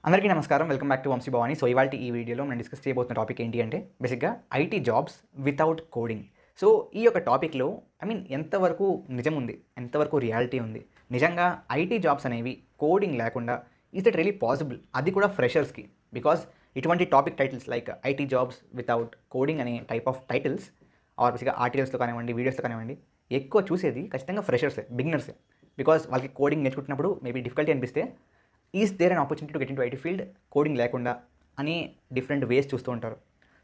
అందరికీ నమస్కారం. Welcome back to Vamshi Bhavani. So ఇవాల్టి ఈ వీడియోలో మనం డిస్కస్ చేయబోతున్న టాపిక్ ఏంటి అంటే బేసిక్‌గా IT jobs without coding. So ఈ యొక్క టాపిక్‌లో ఎంతవరకు నిజం ఉంది? ఎంతవరకు రియాలిటీ ఉంది? నిజంగా ఐటీ జాబ్స్ అనేవి కోడింగ్ లేకుండా ఈజ్ ఇట్ రియల్లీ పాసిబుల్? అది కూడా ఫ్రెషర్స్‌కి. బికాజ్ ఇటువంటి topic titles like IT jobs without coding అనే టైప్ ఆఫ్ టైటిల్స్ ఆర్ బేసిక్‌గా ఆర్టికల్స్‌లో కానివ్వండి, వీడియోస్‌లో కానివ్వండి, ఎక్కువ చూసేది ఖచ్చితంగా ఫ్రెషర్సే, బిగినర్సే. బికాజ్ వాళ్ళకి కోడింగ్ నేర్చుకుంటున్నప్పుడు మేబీ డిఫికల్టీ అనిపిస్తే is there an opportunity to get into IT field coding లేకుండా అని డిఫరెంట్ వేస్ చూస్తూ ఉంటారు.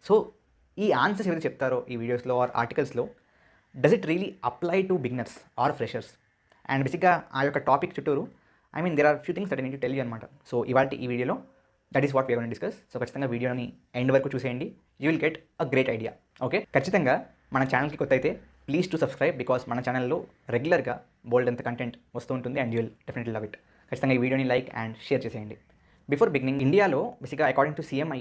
సో ఈ ఆన్సర్స్ ఏవైతే చెప్తారో ఈ వీడియోస్లో ఆర్ ఆర్టికల్స్లో, does it really apply to beginners or freshers? And బేసిక్గా ఆ యొక్క టాపిక్ చుట్టూరు there are few things that I need to tell you అనమాట. సో ఇవాళ ఈ వీడియోలో that is what we gonna discuss. So ఖచ్చితంగా వీడియోని ఎండ్ వరకు చూసేయండి. You will get a great idea. Okay, ఖచ్చితంగా మన ఛానల్కి కొత్త అయితే ప్లీజ్ టు సబ్స్క్రైబ్, బికాస్ మన ఛానల్లో రెగ్యులర్గా బోల్డ్ అంత కంటెంట్ వస్తూ ఉంటుంది and you will definitely love it. ఖచ్చితంగా ఈ వీడియోని లైక్ అండ్ షేర్ చేసేయండి. బిఫోర్ బిగినింగ్, ఇండియాలో బేసిక్గా according to CMI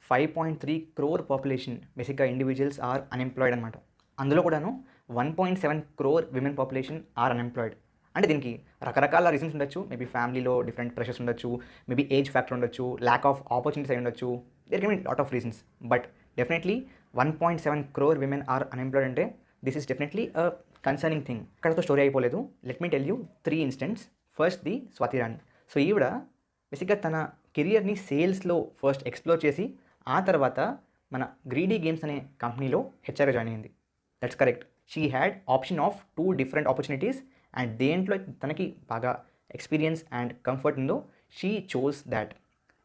5.3 crore population బేసిక్గా ఇండివిజువల్స్ ఆర్ అన్ఎంప్లాయిడ్ అనమాట. అందులో కూడాను 1.7 crore women population are unemployed. అంటే దీనికి రకరకాల రీజన్స్ ఉండొచ్చు. మేబీ ఫ్యామిలీలో డిఫరెంట్ ప్రెషర్స్ ఉండొచ్చు, మేబీ ఏజ్ ఫ్యాక్టర్ ఉండొచ్చు, ల్యాక్ ఆఫ్ ఆపర్చునిటీస్ అయి ఉండొచ్చు. There can be lot of reasons. But definitely 1.7 crore women are unemployed అంటే this is definitely a concerning thing. ఇక్కడతో స్టోరీ అయిపోలేదు. Let me tell you 3 instances. First the Swathi Rani. So ఈవిడ బేసిక్గా తన కెరియర్ని సేల్స్లో ఫస్ట్ ఎక్స్ప్లోర్ చేసి ఆ తర్వాత మన గ్రీడీ గేమ్స్ అనే కంపెనీలో హెచ్ఆర్గా జాయిన్ అయింది. That's correct. She had option of 2 different opportunities and దేంట్లో తనకి బాగా ఎక్స్పీరియన్స్ అండ్ కంఫర్ట్ ఉందో she chose that.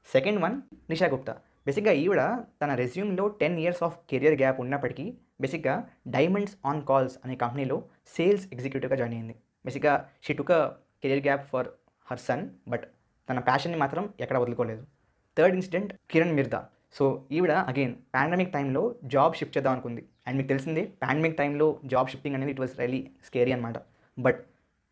Second one Nisha Gupta. బేసిక్గా ఈవిడ తన రెజ్యూమ్లో 10 years ఆఫ్ కెరియర్ గ్యాప్ ఉన్నప్పటికీ బేసిక్గా డైమండ్స్ ఆన్ కాల్స్ అనే కంపెనీలో సేల్స్ ఎగ్జిక్యూటివ్గా జాయిన్ అయింది. బేసిక్గా she took a career gap for her son, but తన ప్యాషన్ని మాత్రం ఎక్కడ వదులుకోలేదు. Third incident Kiran Mirdha. So ఈవిడ అగైన్ పాండమిక్ టైంలో జాబ్ షిఫ్ట్ చేద్దాం అనుకుంది. అండ్ మీకు తెలిసిందే పాండమిక్ టైంలో జాబ్ షిఫ్టింగ్ అనేది ఇట్ వాస్ రియలీ స్కేరీ అనమాట. బట్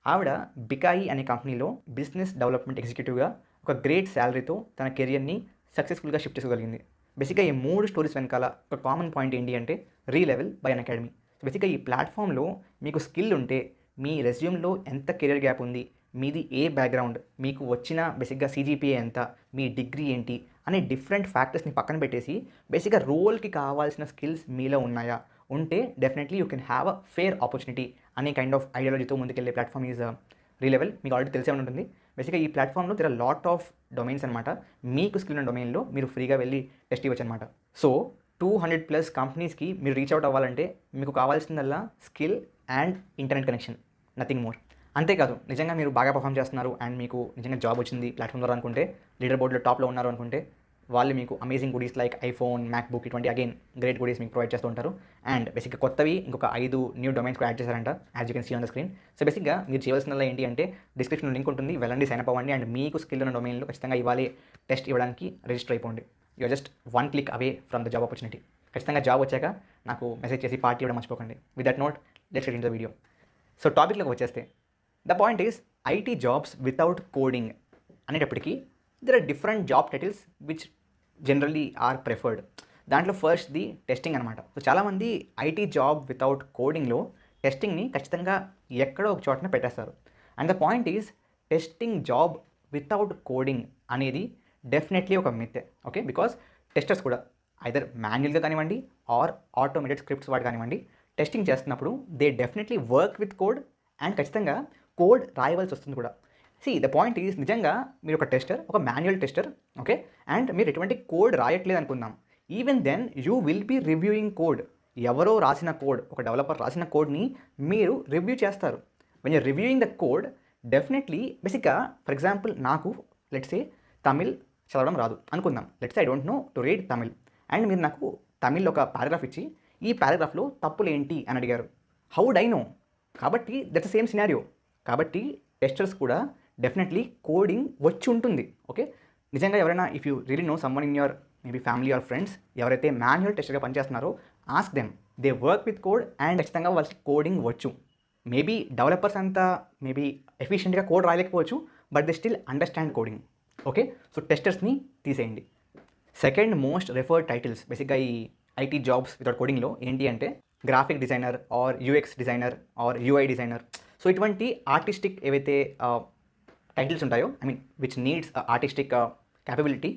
ఆవిడ బికాయి అనే కంపెనీలో బిజినెస్ డెవలప్మెంట్ ఎగ్జిక్యూటివ్గా ఒక గ్రేట్ శాలరీతో తన కెరియర్ని సక్సెస్ఫుల్గా షిఫ్ట్ చేసుకోగలిగింది. బేసిక్గా ఈ 3 స్టోరీస్ వెనకాల ఒక కామన్ పాయింట్ ఏంటి అంటే రీలెవెల్ బై అన్ అకాడమీ. బేసిక్గా ఈ ప్లాట్ఫామ్లో మీకు స్కిల్ ఉంటే మీ రెజ్యూమ్లో ఎంత కెరియర్ గ్యాప్ ఉంది, మీది ఏ బ్యాక్గ్రౌండ్, మీకు వచ్చిన బేసిక్గా సీజీపీఏ ఎంత, మీ డిగ్రీ ఏంటి అనే డిఫరెంట్ ఫ్యాక్టర్స్ని పక్కన పెట్టేసి బేసిక్గా రోల్కి కావాల్సిన స్కిల్స్ మీలో ఉన్నాయా, ఉంటే definitely you can have a fair opportunity అనే కైండ్ ఆఫ్ ఐడియాలజీతో ముందుకెళ్ళే ప్లాట్ఫామ్ ఈజ్ రీలెవెల్. మీకు ఆల్రెడీ తెలిసే ఉంటుంది. బేసిక్గా ఈ ప్లాట్ఫామ్లో there are lot of domains అనమాట. మీకు స్కిల్ ఉన్న డొమైన్లో మీరు ఫ్రీగా వెళ్ళి టెస్ట్ ఇవ్వచ్చు అనమాట. సో 200+ కంపెనీస్కి మీరు రీచ్ అవుట్ అవ్వాలంటే మీకు కావాల్సిందల్లా skill and internet connection, nothing more. అంతేకాదు, నిజంగా మీరు బాగా పర్ఫామ్ చేస్తున్నారు అండ్ మీకు నిజంగా జాబ్ వచ్చింది ప్లాట్ఫామ్ ద్వారా అనుకుంటే, లీడర్ బోర్డులో టాప్లో ఉన్నారు అనుకుంటే, వాళ్ళు మీకు amazing goodies like iPhone, MacBook ఇటువంటి అగైన్ గ్రేట్ గుడీస్ మీకు ప్రొవైడ్ చేస్తూ ఉంటారు. అండ్ బేసిక్గా కొత్తవి ఇంకొక 5 న్యూ డొమైన్స్ కూడా యాడ్ చేశారంట, as you can see on the screen. So బేసిక్గా మీరు చేయవలసిందల్లా ఏంటి అంటే డిస్క్రిప్షన్లో లింక్ ఉంటుంది, వెళ్ళండి, సైన్ అప్ అవ్వండి అండ్ మీకు స్కిల్ ఉన్న డొమైన్లో ఖచ్చితంగా ఇవాళ టెస్ట్ ఇవ్వడానికి రిజిస్టర్ అయిపోండి. You're just 1 click away from the job opportunity. ఖచ్చితంగా జాబ్ వచ్చాక నాకు మెసేజ్ చేసి పార్టీ ఇవ్వడం మర్చిపోకండి. With that note let's get in the video. So టాపిక్లోకి వచ్చేస్తే the point is IT jobs without coding అనేటప్పటికీ there are different job titles which generally are preferred. దాంట్లో ఫస్ట్ ది టెస్టింగ్ అనమాట. సో చాలామంది IT job without కోడింగ్లో టెస్టింగ్ని ఖచ్చితంగా ఎక్కడో ఒక చోటన పెట్టేస్తారు. And the point is testing job without coding అనేది డెఫినెట్లీ ఒక మిత్. ఓకే, బికాస్ టెస్టర్స్ కూడా ఐదర్ మాన్యువల్గా కానివ్వండి ఆర్ ఆటోమేటెడ్ స్క్రిప్ట్స్ వాడు కానివ్వండి, టెస్టింగ్ చేస్తున్నప్పుడు they definitely work with code and ఖచ్చితంగా కోడ్ రాయవలసి వస్తుంది కూడా. సి ద పాయింట్ ఈజ్ నిజంగా మీరు ఒక టెస్టర్, ఒక మాన్యువల్ టెస్టర్, ఓకే, అండ్ మీరు ఎటువంటి కోడ్ రాయట్లేదు అనుకుందాం. Even then you will be reviewing code. ఎవరో రాసిన కోడ్, ఒక డెవలపర్ రాసిన కోడ్ని మీరు రివ్యూ చేస్తారు. When you reviewing the code definitely బేసిక్గా ఫర్ ఎగ్జాంపుల్ నాకు లెట్స్ సే తమిళ్ చదవడం రాదు అనుకుందాం. Let's say I don't know to read Tamil and మీరు నాకు తమిళ్లో ఒక పారాగ్రాఫ్ ఇచ్చి ఈ పారాగ్రాఫ్లో తప్పులు ఏంటి అని అడిగారు. How would I know? కాబట్టి దట్స్ ద సేమ్ సినారియో. కాబట్టి టెస్టర్స్ కూడా డెఫినెట్లీ కోడింగ్ వచ్చి ఉంటుంది. ఓకే, నిజంగా ఎవరైనా if you really know someone in your maybe family or friends ఎవరైతే మాన్యువల్ టెస్టర్గా పనిచేస్తున్నారో ask them, they work with code and ఖచ్చితంగా వాళ్ళకి కోడింగ్ వచ్చు. మేబీ డెవలపర్స్ అంతా మేబీ ఎఫిషియెంట్గా కోడ్ రాయలేకపోవచ్చు, but they still understand coding. Okay, so టెస్టర్స్ని తీసేయండి. సెకండ్ మోస్ట్ రెఫర్డ్ టైటిల్స్ బేసిక్గా ఈ ఐటీ జాబ్స్ వితౌట్ కోడింగ్లో ఏంటి అంటే graphic designer or UX designer or UI designer. So ఇటువంటి ఆర్టిస్టిక్ ఏవైతే టైటిల్స్ ఉంటాయో విచ్ నీడ్స్ ఆర్టిస్టిక్ క్యాపబిలిటీ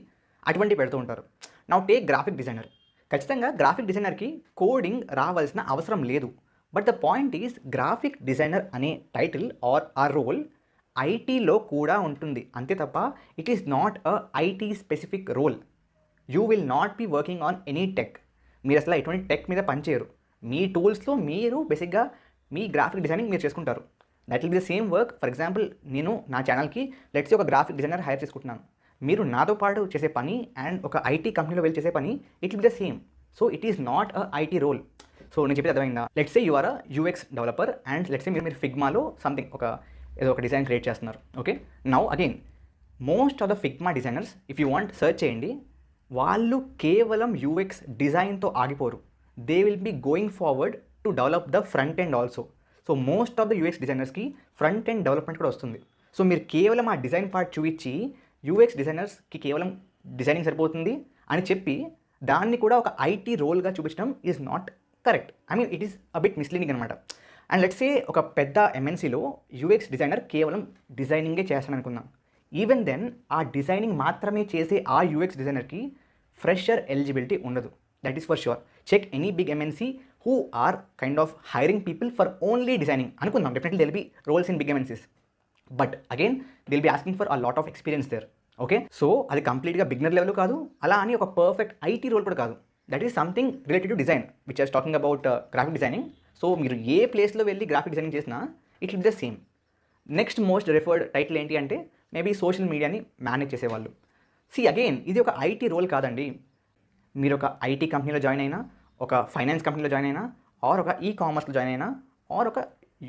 అటువంటి పెడుతూ ఉంటారు. Now take graphic designer. ఖచ్చితంగా గ్రాఫిక్ డిజైనర్కి కోడింగ్ రావాల్సిన అవసరం లేదు. But the point is graphic designer అనే టైటిల్ ఆర్ ఆ రోల్ ఐటీలో కూడా ఉంటుంది అంతే తప్ప it is not a IT specific role. You will not be working on any tech. మీరు అసలు ఎటువంటి టెక్ మీద పనిచేయరు. మీ టూల్స్లో మీరు బేసిక్గా మీ గ్రాఫిక్ డిజైనింగ్ మీరు చేసుకుంటారు. That will be the same work. For example నేను నా ఛానల్కి లెట్స్ ఒక గ్రాఫిక్ డిజైనర్ హైర్ చేసుకుంటున్నాను. మీరు నాతో పాటు చేసే పని అండ్ ఒక ఐటీ కంపెనీలో వెళ్ళి చేసే పని it will be the same. So it is not a IT role. So నేను చెప్పేది అర్థమైందా? Let's say you are a UX developer and let's say మీరు ఫిగ్మాలో సంథింగ్ ఏదో ఒక డిజైన్ క్రియేట్ చేస్తున్నారు. Okay, now again most of the Figma designers if you want search చేయండి, వాళ్ళు కేవలం యూఎక్స్ డిజైన్తో ఆగిపోరు. They will be going forward to develop the front end also. So most of the UX డిజైనర్స్కి front end development కూడా వస్తుంది. So మీరు కేవలం ఆ డిజైన్ పార్ట్ చూపించి యూఎక్స్ డిజైనర్స్కి కేవలం డిజైనింగ్ సరిపోతుంది అని చెప్పి దాన్ని కూడా ఒక ఐటీ రోల్గా చూపించడం is not correct. I mean it is a bit misleading అనమాట. అండ్ లెట్స్ సే ఒక పెద్ద ఎంఎన్సీలో యూఎక్స్ డిజైనర్ కేవలం డిజైనింగే చేస్తాను అనుకుందాం. ఈవెన్ దెన్ ఆ డిజైనింగ్ మాత్రమే చేసే ఆ యూఎక్స్ డిజైనర్కి ఫ్రెషర్ ఎలిజిబిలిటీ ఉండదు. That is for sure. Check any big MNC who are kind of hiring people for only designing అనుకుందాం. Definitely there'll be roles in big MNCs, but again they'll be asking for a lot of experience there. Okay, so అది కంప్లీట్గా beginner level కాదు, అలా అని ఒక perfect IT role కూడా కాదు. That is something related to design which are talking about graphic designing. So మీరు ఏ ప్లేస్లో వెళ్ళి గ్రాఫిక్ డిజైనింగ్ చేసినా it will be the same. Next most referred title ఏంటి అంటే మేబీ సోషల్ మీడియాని మేనేజ్ చేసేవాళ్ళు. సి అగైన్ ఇది ఒక ఐటీ రోల్ కాదండి. మీరు ఒక ఐటీ కంపెనీలో జాయిన్ అయినా, ఒక ఫైనాన్స్ కంపెనీలో జాయిన్ అయినా, ఆర్ ఒక ఈ కామర్స్లో జాయిన్ అయినా, ఆర్ ఒక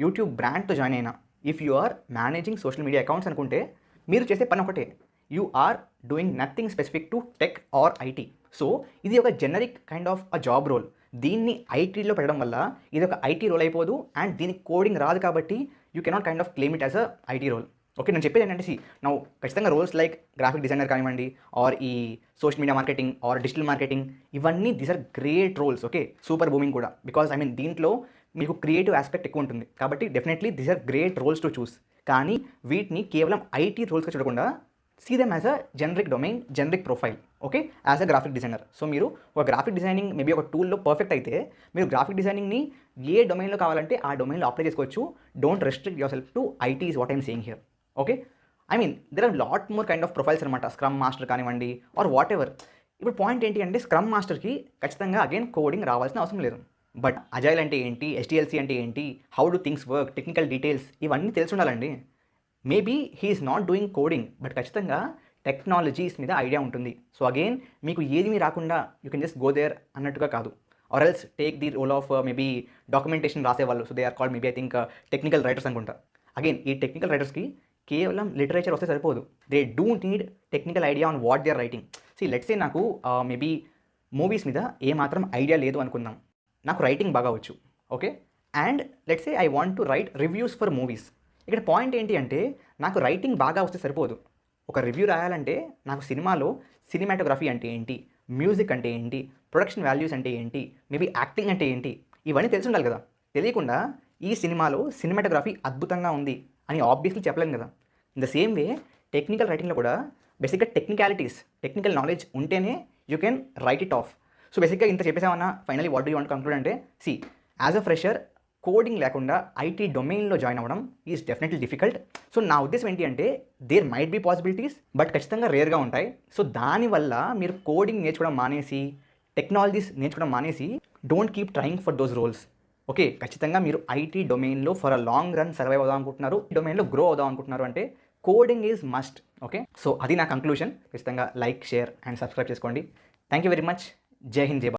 యూట్యూబ్ బ్రాండ్తో జాయిన్ అయినా, if you are managing social media accounts అనుకుంటే మీరు చేసే పని ఒకటే. You are doing nothing specific to tech or IT. So ఇది ఒక generic kind of a job role. దీన్ని ఐటీలో పెట్టడం వల్ల ఇది ఒక ఐటీ రోల్ అయిపోదు అండ్ దీనికి కోడింగ్ రాదు కాబట్టి you cannot kind of claim it as a IT role. Okay, నేను చెప్పేది ఏంటంటే నౌ ఖచ్చితంగా రోల్స్ లైక్ గ్రాఫిక్ డిజైనర్ కానివ్వండి, ఆర్ ఈ social media marketing or digital marketing, ఇవన్నీ these are great roles. Okay, super booming కూడా, బికాజ్ ఐ మీన్ దీంట్లో మీకు క్రియేటివ్ ఆస్పెక్ట్ ఎక్కువ ఉంటుంది కాబట్టి definitely these are great roles to choose. కానీ వీటిని కేవలం ఐటీ రోల్స్గా చూడకుండా see them as a generic domain, generic profile, okay, as a graphic designer. So మీరు ఒక గ్రాఫిక్ డిజైనింగ్ మేబీ ఒక టూల్లో పర్ఫెక్ట్ అయితే మీరు గ్రాఫిక్ డిజైనింగ్ని ఏ డొమైన్లో కావాలంటే ఆ డొమైన్లో అప్లై చేసుకోవచ్చు. Don't restrict yourself to IT is what I'm saying here. Okay, I mean there are lot more kind of profiles అనమాట. స్క్రమ్ మాస్టర్ కానివ్వండి ఆర్ వాట్ ఎవర్. ఇప్పుడు పాయింట్ ఏంటి అంటే స్క్రమ్ మాస్టర్కి ఖచ్చితంగా అగైన్ కోడింగ్ రావాల్సిన అవసరం లేదు. బట్ అజైల్ అంటే ఏంటి, ఎస్టీఎల్సీ అంటే ఏంటి, how do things work, technical details ఇవన్నీ తెలిసి ఉండాలండి. Maybe he is not doing coding but ఖచ్చితంగా టెక్నాలజీస్ మీద ఐడియా ఉంటుంది. సో అగైన్ మీకు ఏది రాకుండా you can just go there అన్నట్టుగా కాదు. Or else take the role of maybe documentation రాసేవాళ్ళు. So they are called maybe I think technical writers అనుకుంటా. అగైన్ ఈ టెక్నికల్ రైటర్స్కి కేవలం లిటరేచర్ వస్తే సరిపోదు. They don't need technical idea on what they are writing. See let's say నాకు maybe movies మీద ఏమాత్రం ఐడియా లేదు అనుకుందాం. నాకు రైటింగ్ బాగా వచ్చు. Okay, and let's say I want to right reviews for movies. ఇక్కడ పాయింట్ ఏంటి అంటే నాకు రైటింగ్ బాగా వస్తే సరిపోదు. ఒక రివ్యూ రాయాలంటే నాకు సినిమాలో సినిమాటోగ్రఫీ అంటే ఏంటి, మ్యూజిక్ అంటే ఏంటి, ప్రొడక్షన్ వాల్యూస్ అంటే ఏంటి, మేబీ యాక్టింగ్ అంటే ఏంటి, ఇవన్నీ తెలిసి ఉండాలి కదా. తెలియకుండా ఈ సినిమాలో సినిమాటోగ్రఫీ అద్భుతంగా ఉంది అని ఆబ్వియస్లీ చెప్పలేను కదా. In the same way technical రైటింగ్లో కూడా బేసిక్గా టెక్నికాలిటీస్, టెక్నికల్ నాలెడ్జ్ ఉంటేనే you can write it off. So బేసిక్గా ఇంత చెప్పేసామన్నా finally what do you want conclude అంటే see as a fresher coding లేకుండా ఐటీ డొమైన్లో జాయిన్ అవ్వడం ఈజ్ డెఫినెట్లీ డిఫికల్ట్. సో నా ఉద్దేశం ఏంటి అంటే there might be possibilities but ఖచ్చితంగా రేర్గా ఉంటాయి. సో దానివల్ల మీరు కోడింగ్ నేర్చుకోవడం మానేసి, టెక్నాలజీస్ నేర్చుకోవడం మానేసి don't keep trying for those roles. Okay, ఖచ్చితంగా మీరు ఐటీ డొమైన్లో for a long run survive అవుదాం అనుకుంటున్నారు, ఈ డొమైన్లో గ్రో అవుదాం అనుకుంటున్నారు అంటే coding is must. Okay, so అది నా కంక్లూషన్. ఖచ్చితంగా లైక్, షేర్ అండ్ సబ్స్క్రైబ్ చేసుకోండి. Thank you very much. Jai Hind, జై భారత్.